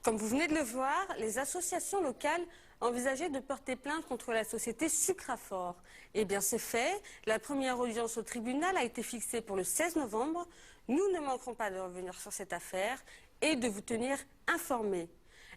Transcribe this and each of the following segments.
Comme vous venez de le voir, les associations locales envisageaient de porter plainte contre la société Sucrafor. Eh bien c'est fait, la première audience au tribunal a été fixée pour le 16 novembre. Nous ne manquerons pas de revenir sur cette affaire et de vous tenir informés.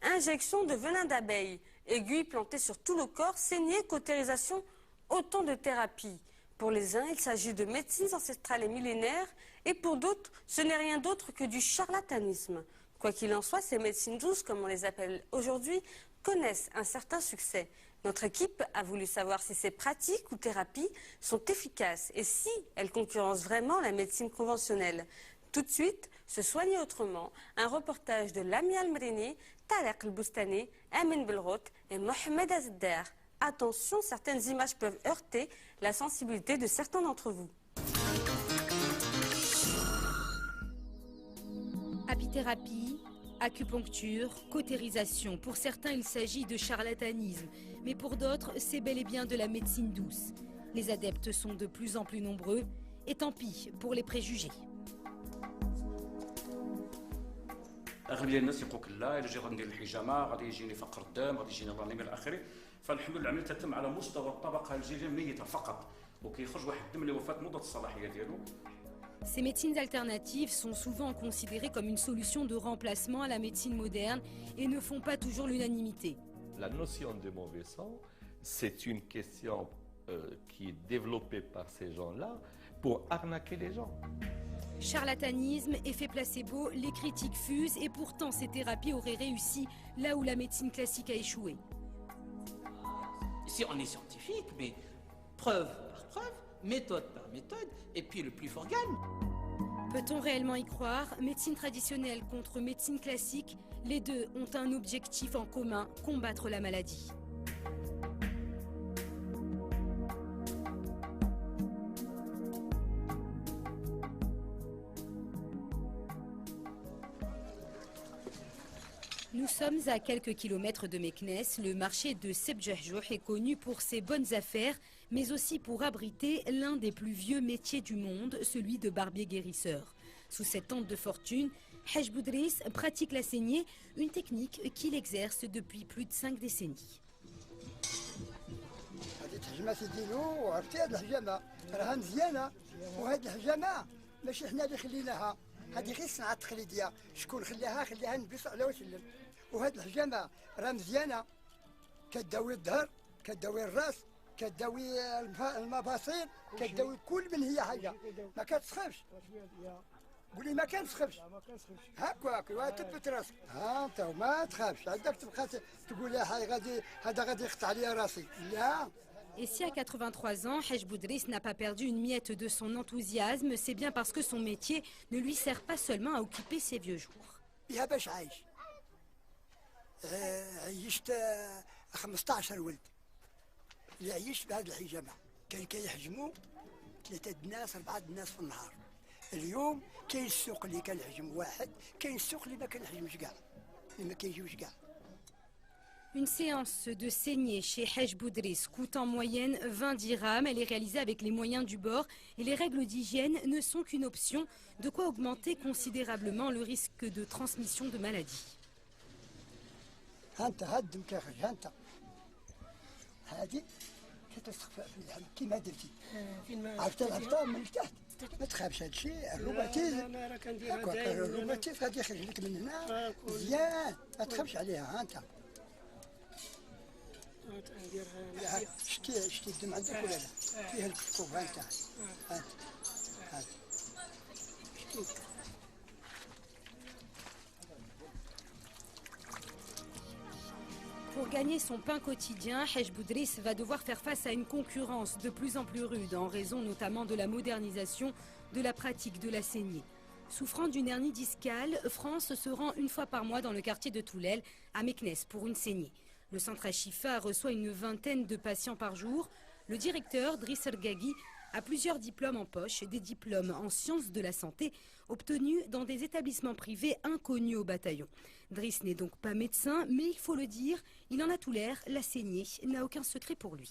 Injection de venin d'abeille, aiguille plantée sur tout le corps, saignée, cautérisation, autant de thérapies. Pour les uns, il s'agit de médecines ancestrales et millénaires, et pour d'autres, ce n'est rien d'autre que du charlatanisme. Quoi qu'il en soit, ces médecines douces, comme on les appelle aujourd'hui, connaissent un certain succès. Notre équipe a voulu savoir si ces pratiques ou thérapies sont efficaces et si elles concurrencent vraiment la médecine conventionnelle. Tout de suite, se soigner autrement, un reportage de Lamia Al-Mrini, Tarek El-Boustani, Amin Belrot et Mohamed Azder. Attention, certaines images peuvent heurter la sensibilité de certains d'entre vous. Apithérapie, acupuncture, cautérisation. Pour certains, il s'agit de charlatanisme, mais pour d'autres, c'est bel et bien de la médecine douce. Les adeptes sont de plus en plus nombreux, et tant pis pour les préjugés. اغلبيه الناس يقولك لا الا جي غندير الحجامه غادي يجيني فقر الدم غادي يجيني الرنين الى اخره. فالحمد لله العمليه تتم على مستوى الطبقه الجلديه الميته فقط وكيخرج واحد الدم لوفاه مده الصلاحيه ديالو. Ces médecines alternatives sont souvent considérées comme une solution de remplacement à la médecine moderne et ne font pas toujours l'unanimité. La notion de mauvais sang, c'est une question qui est développée par ces gens-là pour arnaquer les gens. Charlatanisme, effet placebo, les critiques fusent et pourtant ces thérapies auraient réussi là où la médecine classique a échoué. Si on est scientifique, mais preuve par preuve, méthode par méthode, et puis le plus fort gagne. Peut-on réellement y croire? Médecine traditionnelle contre médecine classique, les deux ont un objectif en commun, combattre la maladie. Nous sommes à quelques kilomètres de Meknès. Le marché de Sebjehjouh est connu pour ses bonnes affaires, mais aussi pour abriter l'un des plus vieux métiers du monde, celui de barbier-guérisseur. Sous cette tente de fortune, Haj Boudriss pratique la saignée, une technique qu'il exerce depuis plus de 5 décennies. هذه غير صناعة تقليدية، شكون خلاها نلبسوا على وسلم، وهاد الحجامة راه مزيانة، كداوي الظهر، كداوي الراس، كداوي المفاصل، كداوي كل من هي حاجة، ما كتسخفش. قولي ما كنسخفش. هاكاك وتثبت راسك، ها انت وما تخافش، عندك تبقى تقول هذا غادي يقطع لي راسي، لا. Et si à 83 ans, Haj Boudriss n'a pas perdu une miette de son enthousiasme, c'est bien parce que son métier ne lui sert pas seulement à occuper ses vieux jours. عيشت 15 ولد اللي عيشت بهذه الحجامة، كان كيحجموا 3 الناس 4 الناس في النهار. اليوم كاين السوق اللي كنحجم واحد، كاين السوق اللي ما كنحجمش كاع، اللي ما كيجيوش كاع. Une séance de saignée chez Haj Boudriss coûte en moyenne 20 dirhams. Elle est réalisée avec les moyens du bord et les règles d'hygiène ne sont qu'une option, de quoi augmenter considérablement le risque de transmission de maladies. كيما درتي عرفت الهبطه من تحت ما تخافش هادشي الروماتيزم الروماتيزم غادي يخرج لك من هنا مزيان ما تخافش عليها ها انت شتي الدم عندك ولا لا فيها الكفوف ها انت هات شتي. Pour gagner son pain quotidien, Haj Boudriss va devoir faire face à une concurrence de plus en plus rude, en raison notamment de la modernisation de la pratique de la saignée. Souffrant d'une hernie discale, France se rend une fois par mois dans le quartier de Toulel, à Meknès, pour une saignée. Le centre Ashifa reçoit une vingtaine de patients par jour. Le directeur, Driss Ergagui, a plusieurs diplômes en poche, des diplômes en sciences de la santé obtenus dans des établissements privés inconnus au bataillon. Driss n'est donc pas médecin, mais il faut le dire, il en a tout l'air, la saignée n'a aucun secret pour lui.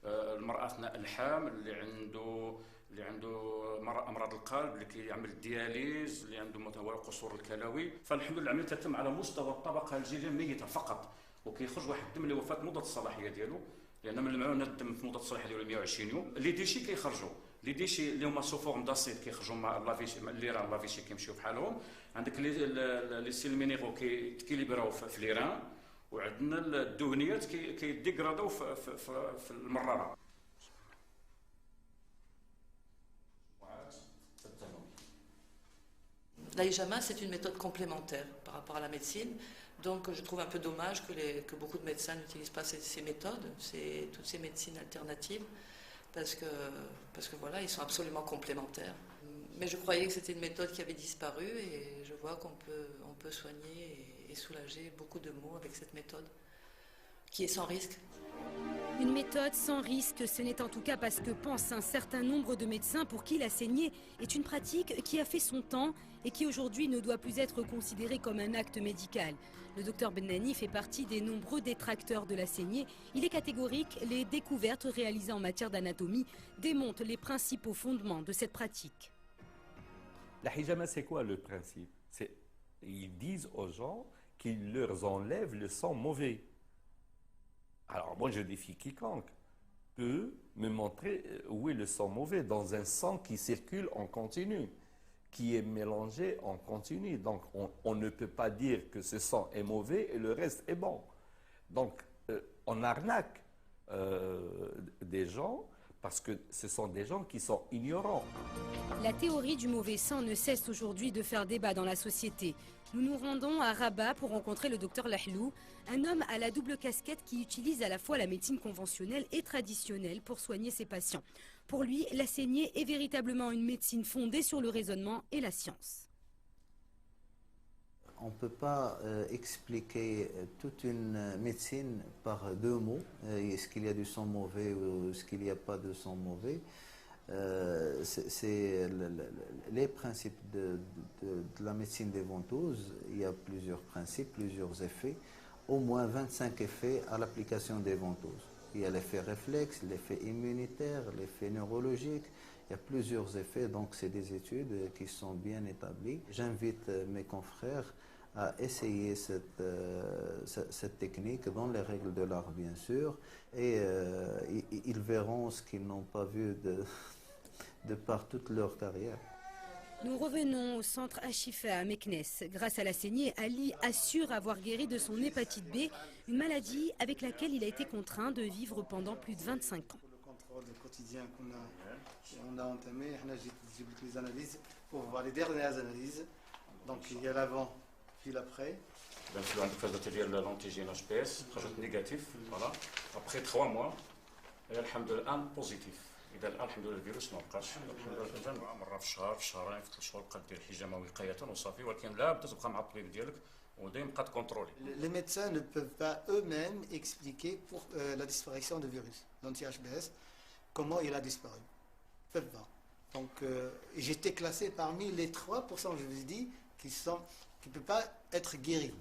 المرأة أثناء الحمل اللي عنده اللي عنده امراض القلب، اللي كيعمل الدياليز، اللي عنده مثلا قصور الكلوي. فالحمد لله العمليه تتم على مستوى الطبقه الجلديه الميته فقط، وكيخرج واحد الدم اللي وفاه مده الصلاحيه ديالو، لان من المعونه الدم في مده الصلاحيه ديالو 120 يوم. لي ديشي كيخرجوا، لي ديشي اللي هما سو فورم داسيد كيخرجوا مع لافيشي، الليران لافيشي كيمشيو بحالهم. عندك لي سيل مينيرو كيتكيليبراو في ليران، وعندنا الدهنيات كيديغراداو في المراره. La hijama, c'est une méthode complémentaire par rapport à la médecine. Donc je trouve un peu dommage que beaucoup de médecins n'utilisent pas ces méthodes, toutes ces médecines alternatives, parce que voilà, ils sont absolument complémentaires. Mais je croyais que c'était une méthode qui avait disparu et je vois qu'on peut soigner et soulager beaucoup de maux avec cette méthode, qui est sans risque. Une méthode sans risque, ce n'est en tout cas pas ce que pense un certain nombre de médecins pour qui la saignée est une pratique qui a fait son temps et qui aujourd'hui ne doit plus être considérée comme un acte médical. Le docteur Bennani fait partie des nombreux détracteurs de la saignée. Il est catégorique, les découvertes réalisées en matière d'anatomie démontrent les principaux fondements de cette pratique. La hijama, c'est quoi le principe? Ils disent aux gens qu'ils leur enlèvent le sang mauvais. Alors moi je défie quiconque peut me montrer où est le sang mauvais dans un sang qui circule en continu, qui est mélangé en continu. Donc on ne peut pas dire que ce sang est mauvais et le reste est bon. Donc on arnaque des gens parce que ce sont des gens qui sont ignorants. La théorie du mauvais sang ne cesse aujourd'hui de faire débat dans la société. Nous nous rendons à Rabat pour rencontrer le docteur Lahlou, un homme à la double casquette qui utilise à la fois la médecine conventionnelle et traditionnelle pour soigner ses patients. Pour lui, la saignée est véritablement une médecine fondée sur le raisonnement et la science. On ne peut pas expliquer toute une médecine par deux mots. Est-ce qu'il y a du sang mauvais ou est-ce qu'il n'y a pas de sang mauvais? C'est les principes de la médecine des ventouses. Il y a plusieurs principes, plusieurs effets, au moins 25 effets à l'application des ventouses. Il y a l'effet réflexe, l'effet immunitaire, l'effet neurologique. Il y a plusieurs effets, donc c'est des études qui sont bien établies. J'invite mes confrères à essayer cette technique dans les règles de l'art, bien sûr, et ils verront ce qu'ils n'ont pas vu de par toute leur carrière. Nous revenons au centre Ashifa à Meknes. Grâce à la saignée, Ali assure avoir guéri de son hépatite B, une maladie avec laquelle il a été contraint de vivre pendant plus de 25 ans. Pour le contrôle quotidien qu'on a entamé, j'ai les analyses pour voir les dernières analyses. Donc il y a l'avant puis l'après. Donc il y a une phase de l'antigène HPS, خرجت négatif, voilà. Après 3 mois, et alhamdoulilah positif. إذا الآن الحمد لله الفيروس ما بقاش، الحمد لله مرة في الشهر في شهرين في 3 شهور بقى دير حجامة وقاية وصافي، ولكن لابد تبقى مع الطبيب ديالك ودايما بقى تكونترولي. Les médecins ne peuvent pas eux-mêmes expliquer pour la disparition du virus l'anti-HBS, comment il a disparu. Ils ne peuvent pas. Donc j'étais classé parmi les 3%, je vous ai dit, qui ne peuvent pas être guéris.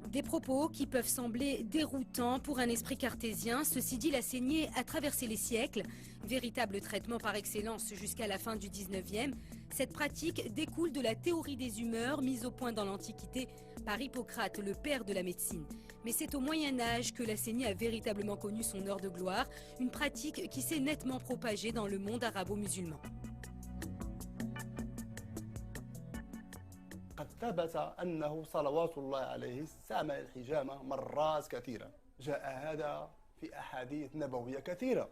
Des propos qui peuvent sembler déroutants pour un esprit cartésien. Ceci dit, la saignée a traversé les siècles. Véritable traitement par excellence jusqu'à la fin du 19e. Cette pratique découle de la théorie des humeurs mise au point dans l'Antiquité par Hippocrate, le père de la médecine. Mais c'est au Moyen-Âge que la saignée a véritablement connu son heure de gloire. Une pratique qui s'est nettement propagée dans le monde arabo-musulman. قد ثبت أنه صلوات الله عليه استعمل الحجامة مرات كثيرة. جاء هذا في أحاديث نبوية كثيرة.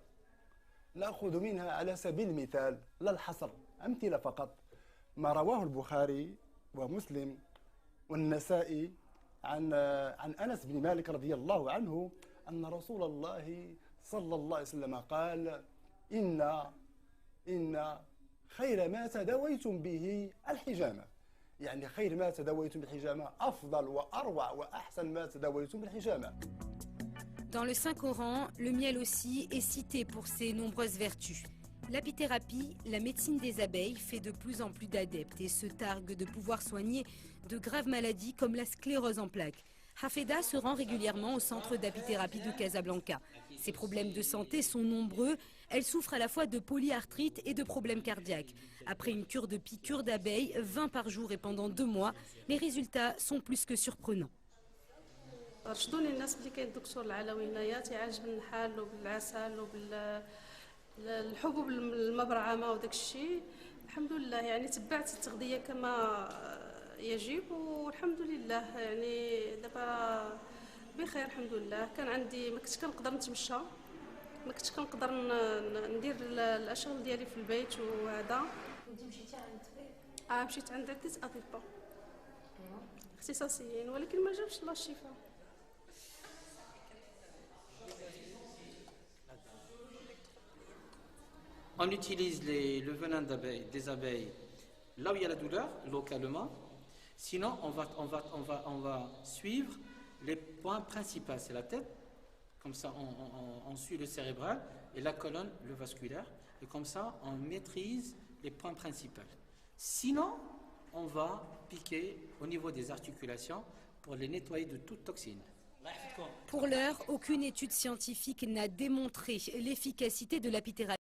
نأخذ منها على سبيل المثال لا الحصر، أمثلة فقط. ما رواه البخاري ومسلم والنسائي عن أنس بن مالك رضي الله عنه أن رسول الله صلى الله عليه وسلم قال: إن خير ما تداويتم به الحجامة. يعني خير ما تداويتم بالحجامة أفضل وأروع وأحسن ما تداويتم بالحجامة. Dans le Saint-Coran, le miel aussi est cité pour ses nombreuses vertus. L'apithérapie, la médecine des abeilles, fait de plus en plus d'adeptes et se targue de pouvoir soigner de graves maladies comme la sclérose en plaques. Hafeda se rend régulièrement au centre d'apithérapie de Casablanca. Ses problèmes de santé sont nombreux. Elle souffre à la fois de polyarthrite et de problèmes cardiaques. Après une cure de piqûres d'abeilles, 20 par jour et pendant 2 mois, les résultats sont plus que surprenants. رشدوني الناس اللي كاين الدكتور العلوي هنايا تيعالج بالنحال وبالعسل وبالحبوب المبرعمه وداك الشيء. الحمد لله يعني تبعت التغذيه كما يجب والحمد لله يعني دابا بخير الحمد لله. كان عندي ما كنتش كنقدر نتمشى، ما كنتش كنقدر ندير الاشغال ديالي في البيت وهذا. مشيتي عند طبيب؟ مشيت عند عدة اطباء اختصاصيين ولكن ما جابش الله الشفاء. On utilise le venin des abeilles là où il y a la douleur, localement. Sinon, on va suivre les points principaux. C'est la tête, comme ça on suit le cérébral, et la colonne, le vasculaire. Et comme ça, on maîtrise les points principaux. Sinon, on va piquer au niveau des articulations pour les nettoyer de toute toxine. Pour l'heure, aucune étude scientifique n'a démontré l'efficacité de l'apithérapie.